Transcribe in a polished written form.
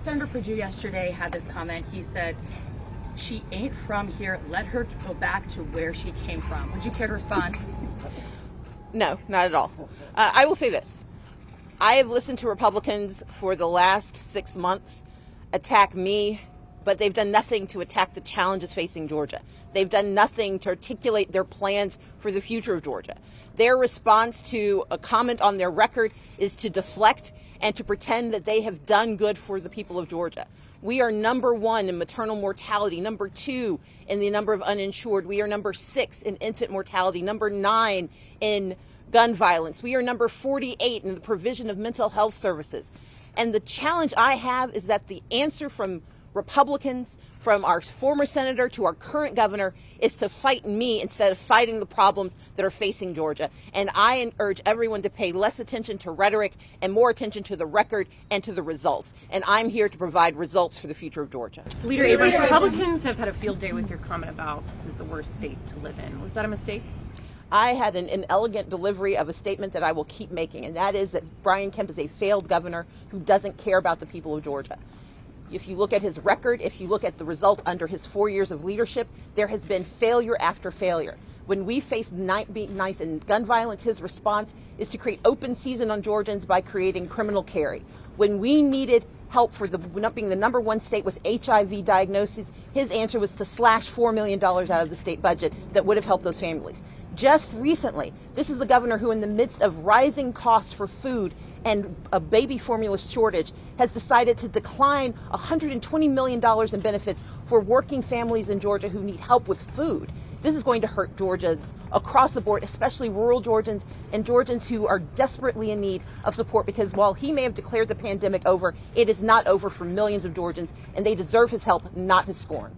Senator Perdue yesterday had this comment. He said, "She ain't from here. Let her go back to where she came from." Would you care to respond? No, not at all. I will say this. I have listened to Republicans for the last 6 months attack me, but they've done nothing to attack the challenges facing Georgia. They've done nothing to articulate their plans for the future of Georgia. Their response to a comment on their record is to deflect and to pretend that they have done good for the people of Georgia. We are number 1 in maternal mortality, number 2 in the number of uninsured. We are number 6 in infant mortality, number 9 in gun violence. We are number 48 in the provision of mental health services. And the challenge I have is that the answer from Republicans, from our former senator to our current governor, is to fight me instead of fighting the problems that are facing Georgia. And I urge everyone to pay less attention to rhetoric and more attention to the record and to the results. And I'm here to provide results for the future of Georgia. Leader Abrams, Republicans have had a field day with your comment about this is the worst state to live in. Was that a mistake? I had an inelegant delivery of a statement that I will keep making, and that is that Brian Kemp is a failed governor who doesn't care about the people of Georgia. If you look at his record, if you look at the result under his 4 years of leadership, there has been failure after failure. When we faced being ninth in gun violence, his response is to create open season on Georgians by creating criminal carry. When we needed help for not being the number 1 state with HIV diagnoses, his answer was to slash $4 million out of the state budget that would have helped those families. Just recently, this is the governor who, in the midst of rising costs for food and a baby formula shortage, has decided to decline $120 million in benefits for working families in Georgia who need help with food. This is going to hurt Georgians across the board, especially rural Georgians and Georgians who are desperately in need of support, because while he may have declared the pandemic over, it is not over for millions of Georgians, and they deserve his help, not his scorn.